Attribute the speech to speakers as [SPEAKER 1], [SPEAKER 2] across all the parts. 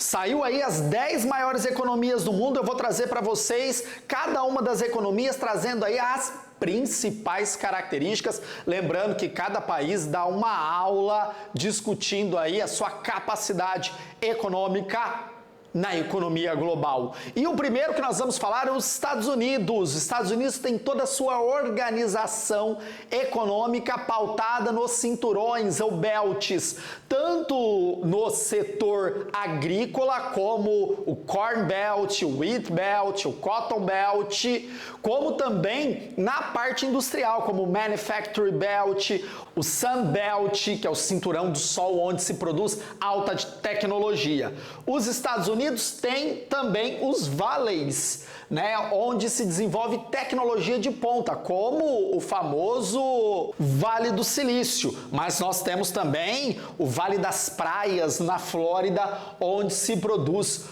[SPEAKER 1] Saiu aí as 10 maiores economias do mundo, eu vou trazer para vocês cada uma das economias, trazendo aí as principais características, lembrando que cada país dá uma aula discutindo aí a sua capacidade econômica na economia global. E o primeiro que nós vamos falar é os Estados Unidos. Os Estados Unidos têm toda a sua organização econômica pautada nos cinturões ou belts, tanto no setor agrícola, como o Corn Belt, o Wheat Belt, o Cotton Belt, como também na parte industrial, como o Manufacturing Belt, o Sun Belt, que é o cinturão do sol onde se produz alta tecnologia. Os Estados Unidos têm também os valleys, né, onde se desenvolve tecnologia de ponta, como o famoso Vale do Silício. Mas nós temos também o Vale das Praias, na Flórida, onde se produz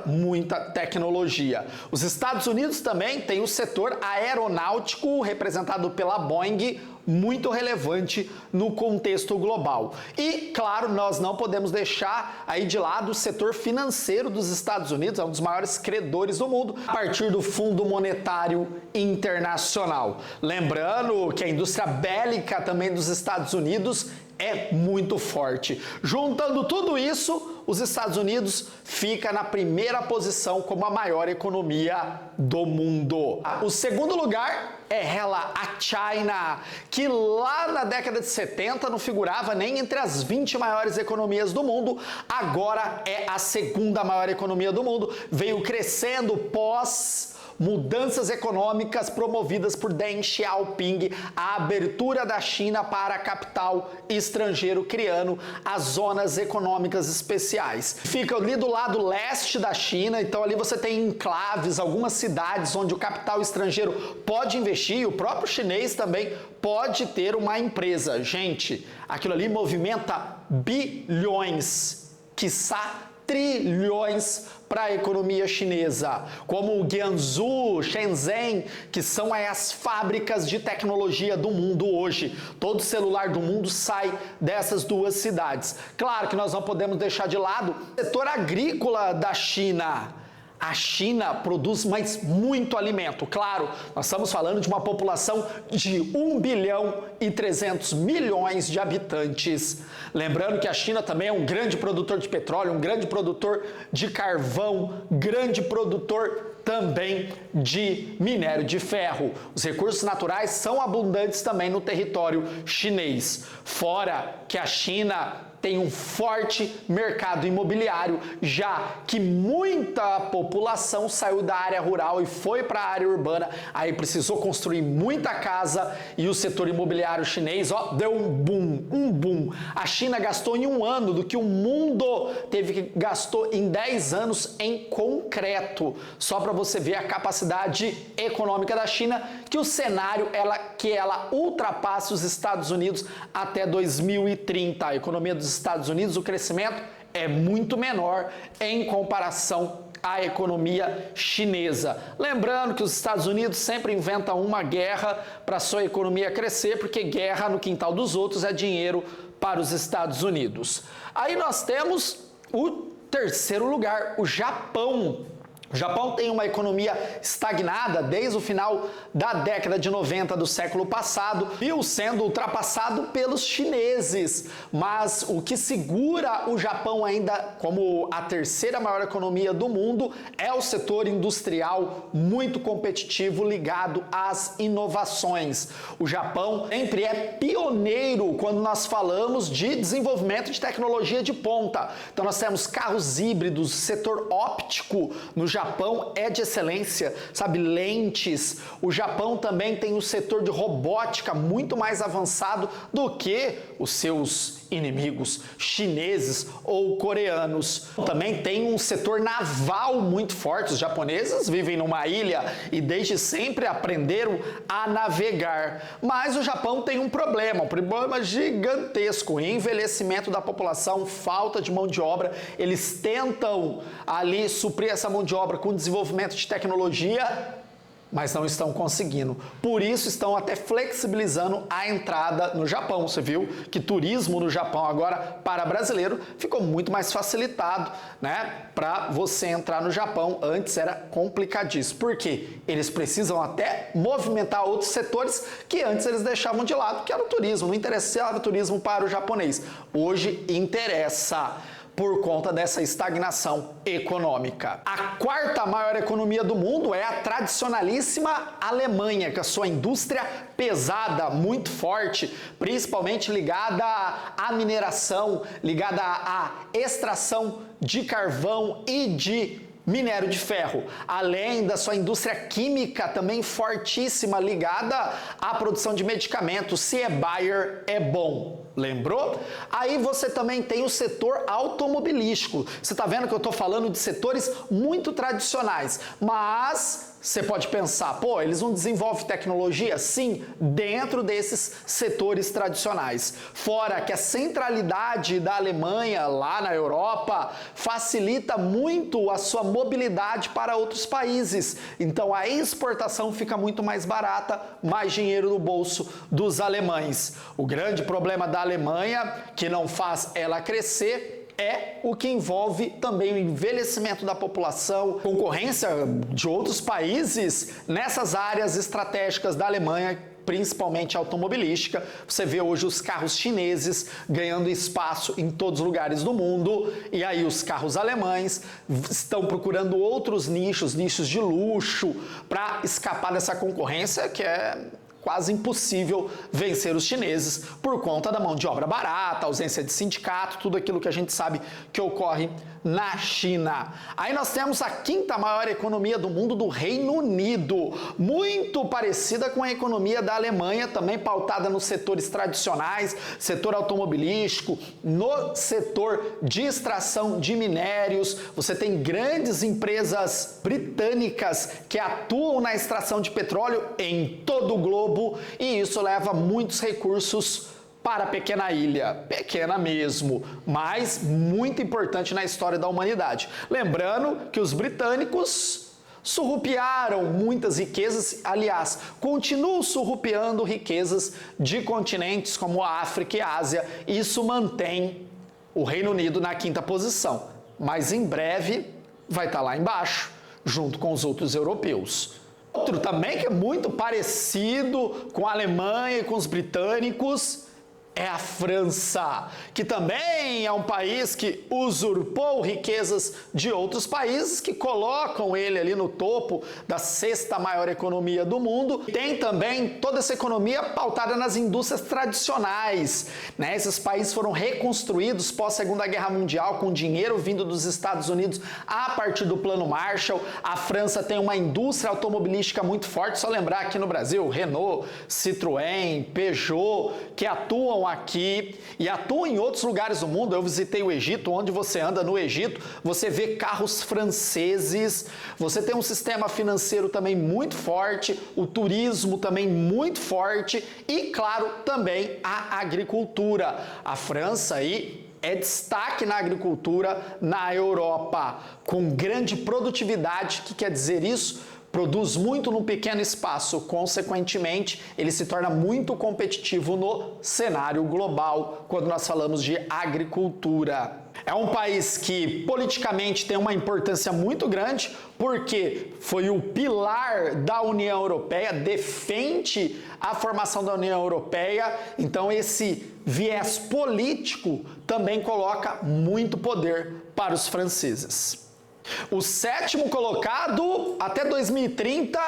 [SPEAKER 1] muita tecnologia. Os Estados Unidos também têm o setor aeronáutico, representado pela Boeing, muito relevante no contexto global. E, claro, nós não podemos deixar aí de lado o setor financeiro dos Estados Unidos, é um dos maiores credores do mundo, a partir do Fundo Monetário Internacional. Lembrando que a indústria bélica também dos Estados Unidos é muito forte. Juntando tudo isso, os Estados Unidos fica na primeira posição como a maior economia do mundo. O segundo lugar é ela, a China, que lá na década de 70 não figurava nem entre as 20 maiores economias do mundo, agora é a segunda maior economia do mundo, veio crescendo pós mudanças econômicas promovidas por Deng Xiaoping, a abertura da China para capital estrangeiro, criando as zonas econômicas especiais. Fica ali do lado leste da China, então ali você tem enclaves, algumas cidades onde o capital estrangeiro pode investir, e o próprio chinês também pode ter uma empresa. Gente, aquilo ali movimenta bilhões, quiçá trilhões para a economia chinesa, como o Guangzhou, Shenzhen, que são as fábricas de tecnologia do mundo hoje. Todo celular do mundo sai dessas duas cidades. Claro que nós não podemos deixar de lado o setor agrícola da China. A China produz muito alimento. Claro, nós estamos falando de uma população de 1 bilhão e 300 milhões de habitantes. Lembrando que a China também é um grande produtor de petróleo, um grande produtor de carvão, grande produtor também de minério de ferro. Os recursos naturais são abundantes também no território chinês. Fora que a China tem um forte mercado imobiliário, já que muita população saiu da área rural e foi para a área urbana, aí precisou construir muita casa e o setor imobiliário chinês, deu um boom. A China gastou em um ano do que o mundo gastou em 10 anos em concreto. Só para você ver a capacidade econômica da China, que o cenário que ela ultrapasse os Estados Unidos até 2030. A economia dos Estados Unidos, o crescimento é muito menor em comparação à economia chinesa. Lembrando que os Estados Unidos sempre inventam uma guerra para sua economia crescer, porque guerra no quintal dos outros é dinheiro para os Estados Unidos. Aí nós temos o terceiro lugar, o Japão. O Japão tem uma economia estagnada desde o final da década de 90 do século passado, viu sendo ultrapassado pelos chineses. Mas o que segura o Japão ainda como a terceira maior economia do mundo é o setor industrial muito competitivo ligado às inovações. O Japão sempre é pioneiro quando nós falamos de desenvolvimento de tecnologia de ponta. Então nós temos carros híbridos, setor óptico no Japão é de excelência, sabe, lentes. O Japão também tem um setor de robótica muito mais avançado do que os seus inimigos chineses ou coreanos. Também tem um setor naval muito forte. Os japoneses vivem numa ilha e desde sempre aprenderam a navegar. Mas o Japão tem um problema gigantesco: envelhecimento da população, falta de mão de obra. Eles tentam ali suprir essa mão de obra com desenvolvimento de tecnologia mas não estão conseguindo. Por isso estão até flexibilizando a entrada no Japão. Você viu que turismo no Japão agora para brasileiro ficou muito mais facilitado, né? Para você entrar no Japão, antes era complicadíssimo. Por quê? Eles precisam até movimentar outros setores que antes eles deixavam de lado, que era o turismo. Não interessava o turismo para o japonês. Hoje interessa, por conta dessa estagnação econômica. A quarta maior economia do mundo é a tradicionalíssima Alemanha, com a sua indústria pesada, muito forte, principalmente ligada à mineração, ligada à extração de carvão e de minério de ferro, além da sua indústria química também fortíssima, ligada à produção de medicamentos. Se é Bayer, é bom. Lembrou? Aí você também tem o setor automobilístico. Você está vendo que eu estou falando de setores muito tradicionais, mas você pode pensar, pô, eles não desenvolvem tecnologia? Sim, dentro desses setores tradicionais. Fora que a centralidade da Alemanha lá na Europa facilita muito a sua mobilidade para outros países. Então a exportação fica muito mais barata, mais dinheiro no bolso dos alemães. O grande problema da Alemanha, que não faz ela crescer, é o que envolve também o envelhecimento da população, concorrência de outros países nessas áreas estratégicas da Alemanha, principalmente automobilística. Você vê hoje os carros chineses ganhando espaço em todos os lugares do mundo, e aí os carros alemães estão procurando outros nichos de luxo, para escapar dessa concorrência que é quase impossível vencer os chineses por conta da mão de obra barata, ausência de sindicato, tudo aquilo que a gente sabe que ocorre na China. Aí nós temos a quinta maior economia do mundo, do Reino Unido, muito parecida com a economia da Alemanha, também pautada nos setores tradicionais, setor automobilístico, no setor de extração de minérios. Você tem grandes empresas britânicas que atuam na extração de petróleo em todo o globo, e isso leva muitos recursos para a pequena ilha, pequena mesmo, mas muito importante na história da humanidade. Lembrando que os britânicos surrupiaram muitas riquezas, aliás, continuam surrupiando riquezas de continentes como a África e a Ásia. Isso mantém o Reino Unido na quinta posição, mas em breve vai estar lá embaixo, junto com os outros europeus. Outro também que é muito parecido com a Alemanha e com os britânicos é a França, que também é um país que usurpou riquezas de outros países, que colocam ele ali no topo da sexta maior economia do mundo. Tem também toda essa economia pautada nas indústrias tradicionais, né? Esses países foram reconstruídos pós-Segunda Guerra Mundial com dinheiro vindo dos Estados Unidos a partir do Plano Marshall. A França tem uma indústria automobilística muito forte, só lembrar aqui no Brasil, Renault, Citroën, Peugeot, que atuam aqui e atuam em outros lugares do mundo. Eu visitei o Egito, onde você anda no Egito, você vê carros franceses, você tem um sistema financeiro também muito forte, o turismo também muito forte e, claro, também a agricultura. A França aí é destaque na agricultura na Europa, com grande produtividade. O que quer dizer isso? Produz muito num pequeno espaço, consequentemente, ele se torna muito competitivo no cenário global quando nós falamos de agricultura. É um país que politicamente tem uma importância muito grande, porque foi o pilar da União Europeia, defende a formação da União Europeia, então esse viés político também coloca muito poder para os franceses. O sétimo colocado, até 2030,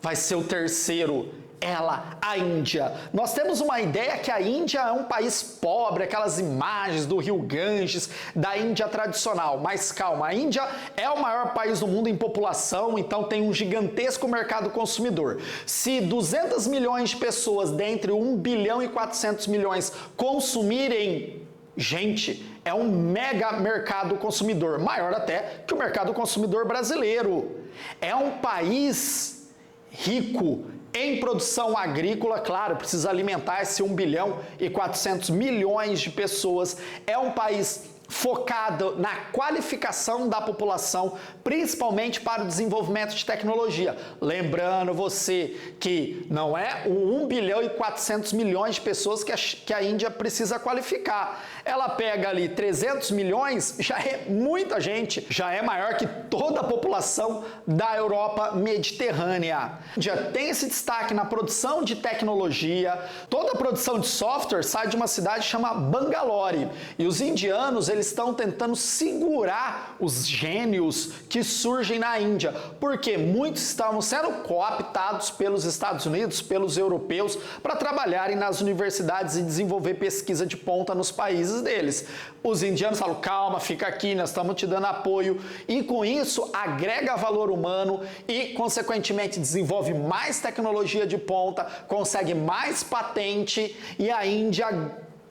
[SPEAKER 1] vai ser o terceiro. Ela, a Índia. Nós temos uma ideia que a Índia é um país pobre, aquelas imagens do rio Ganges, da Índia tradicional. Mas calma, a Índia é o maior país do mundo em população, então tem um gigantesco mercado consumidor. Se 200 milhões de pessoas dentre 1 bilhão e 400 milhões consumirem gente, é um mega mercado consumidor, maior até que o mercado consumidor brasileiro. É um país rico em produção agrícola, claro, precisa alimentar esse 1 bilhão e 400 milhões de pessoas. É um país focado na qualificação da população, principalmente para o desenvolvimento de tecnologia. Lembrando você que não é o 1 bilhão e 400 milhões de pessoas que a Índia precisa qualificar. Ela pega ali 300 milhões, já é muita gente, já é maior que toda a população da Europa mediterrânea. A Índia tem esse destaque na produção de tecnologia. Toda a produção de software sai de uma cidade chamada Bangalore. E os indianos, eles estão tentando segurar os gênios que surgem na Índia, porque muitos estavam sendo cooptados pelos Estados Unidos, pelos europeus, para trabalharem nas universidades e desenvolver pesquisa de ponta nos países deles. Os indianos falam, calma, fica aqui, nós estamos te dando apoio, e com isso agrega valor humano e, consequentemente, desenvolve mais tecnologia de ponta, consegue mais patente, e a Índia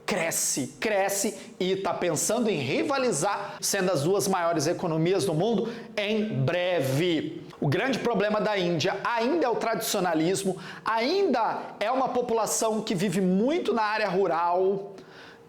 [SPEAKER 1] cresce e está pensando em rivalizar, sendo as duas maiores economias do mundo em breve. O grande problema da Índia ainda é o tradicionalismo, ainda é uma população que vive muito na área rural,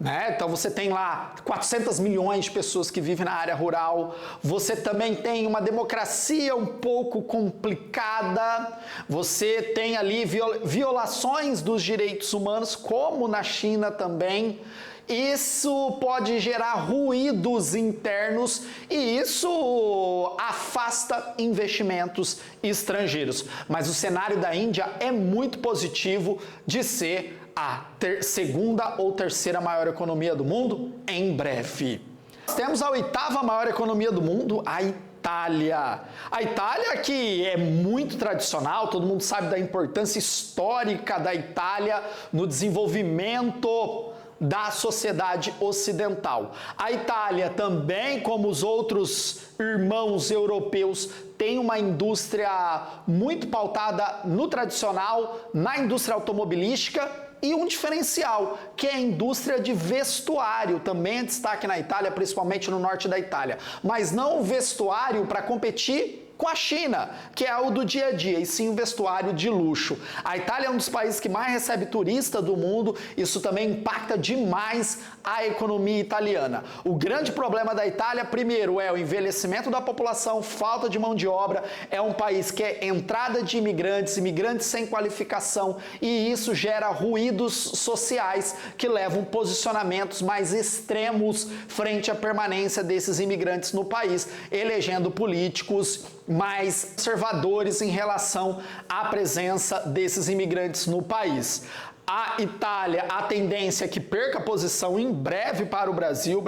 [SPEAKER 1] né? Então você tem lá 400 milhões de pessoas que vivem na área rural, você também tem uma democracia um pouco complicada, você tem ali violações dos direitos humanos, como na China também. Isso pode gerar ruídos internos e isso afasta investimentos estrangeiros. Mas o cenário da Índia é muito positivo de ser a segunda ou terceira maior economia do mundo em breve. Nós temos a oitava maior economia do mundo, a Itália. A Itália, que é muito tradicional, todo mundo sabe da importância histórica da Itália no desenvolvimento da sociedade ocidental. A Itália também, como os outros irmãos europeus, tem uma indústria muito pautada no tradicional, na indústria automobilística, e um diferencial, que é a indústria de vestuário, também é destaque na Itália, principalmente no norte da Itália. Mas não o vestuário para competir com a China, que é o do dia a dia, e sim o vestuário de luxo. A Itália é um dos países que mais recebe turista do mundo, isso também impacta demais a economia italiana. O grande problema da Itália, primeiro, é o envelhecimento da população, falta de mão de obra, é um país que é entrada de imigrantes sem qualificação, e isso gera ruídos sociais que levam posicionamentos mais extremos frente à permanência desses imigrantes no país, elegendo políticos mais conservadores em relação à presença desses imigrantes no país. A Itália, a tendência é que perca posição em breve para o Brasil,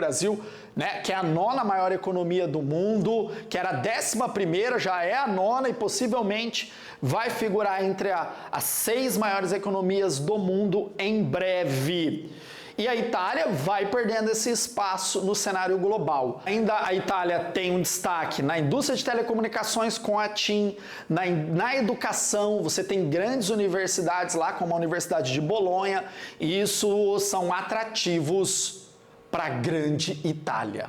[SPEAKER 1] né, que é a nona maior economia do mundo, que era a 11ª, já é a nona e possivelmente vai figurar entre as 6 maiores economias do mundo em breve. E a Itália vai perdendo esse espaço no cenário global. Ainda a Itália tem um destaque na indústria de telecomunicações com a TIM, na educação, você tem grandes universidades lá, como a Universidade de Bolonha, e isso são atrativos para a grande Itália.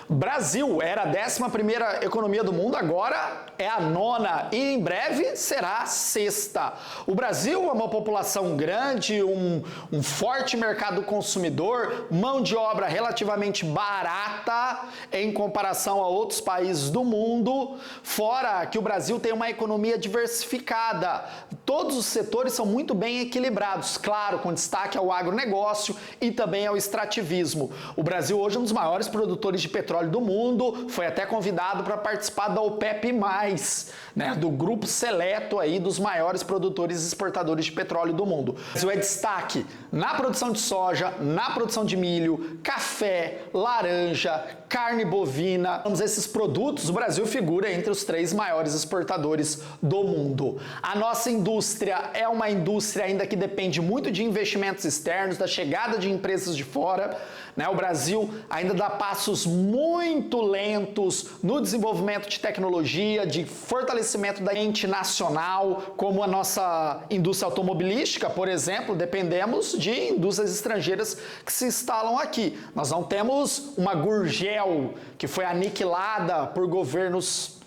[SPEAKER 1] Brasil era a 11ª economia do mundo, agora é a nona e em breve será a 6ª. O Brasil é uma população grande, um forte mercado consumidor, mão de obra relativamente barata em comparação a outros países do mundo, fora que o Brasil tem uma economia diversificada. Todos os setores são muito bem equilibrados, claro, com destaque ao agronegócio e também ao extrativismo. O Brasil hoje é um dos maiores produtores de petróleo do mundo, foi até convidado para participar da OPEP+, né, do grupo seleto aí dos maiores produtores e exportadores de petróleo do mundo. O Brasil é destaque na produção de soja, na produção de milho, café, laranja, carne bovina. Esses produtos, o Brasil figura entre os 3 maiores exportadores do mundo. A nossa indústria é uma indústria ainda que depende muito de investimentos externos, da chegada de empresas de fora, né? O Brasil ainda dá passos muito lentos no desenvolvimento de tecnologia, de fortalecimento da ente nacional, como a nossa indústria automobilística, por exemplo, dependemos de indústrias estrangeiras que se instalam aqui. Nós não temos uma Gurgel que foi aniquilada por governos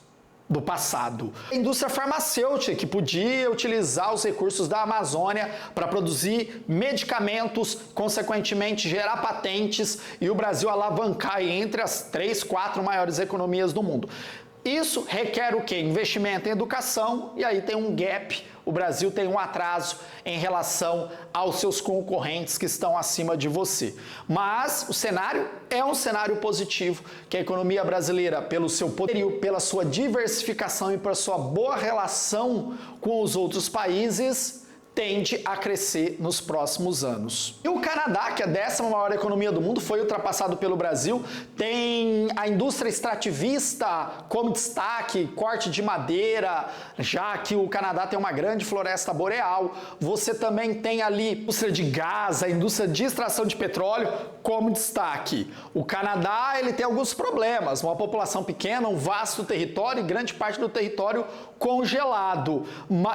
[SPEAKER 1] do passado. A indústria farmacêutica, que podia utilizar os recursos da Amazônia para produzir medicamentos, consequentemente gerar patentes e o Brasil alavancar entre as 3, 4 maiores economias do mundo. Isso requer o quê? Investimento em educação, e aí tem um gap. O Brasil tem um atraso em relação aos seus concorrentes que estão acima de você. Mas o cenário é um cenário positivo, que a economia brasileira, pelo seu poderio, pela sua diversificação e pela sua boa relação com os outros países, tende a crescer nos próximos anos. E o Canadá, que é a 10ª maior economia do mundo, foi ultrapassado pelo Brasil, tem a indústria extrativista como destaque, corte de madeira, já que o Canadá tem uma grande floresta boreal. Você também tem ali a indústria de gás, a indústria de extração de petróleo como destaque. O Canadá, ele tem alguns problemas, uma população pequena, um vasto território e grande parte do território congelado.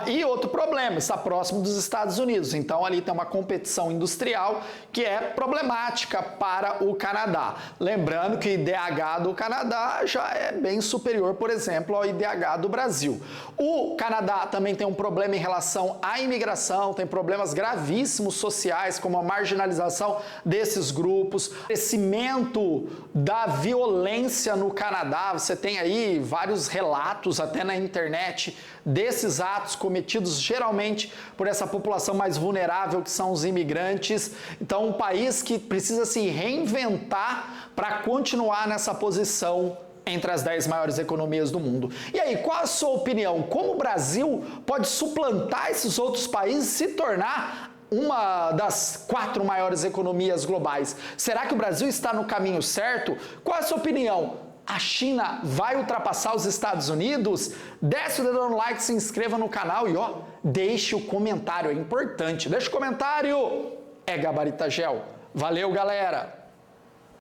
[SPEAKER 1] E outro problema, está próximo dos Estados Unidos, então ali tem uma competição industrial que é problemática para o Canadá. Lembrando que o IDH do Canadá já é bem superior, por exemplo, ao IDH do Brasil. O Canadá também tem um problema em relação à imigração, tem problemas gravíssimos sociais, como a marginalização desses grupos, crescimento da violência no Canadá. Você tem aí vários relatos até na internet desses atos cometidos geralmente por essa população mais vulnerável que são os imigrantes. Então, um país que precisa se reinventar para continuar nessa posição entre as 10 maiores economias do mundo. E aí, qual a sua opinião? Como o Brasil pode suplantar esses outros países e se tornar uma das 4 maiores economias globais? Será que o Brasil está no caminho certo? Qual a sua opinião? A China vai ultrapassar os Estados Unidos? Desce o dedo no like, se inscreva no canal e deixe o comentário, é importante. Deixa o comentário, é Gabarita Gel. Valeu, galera!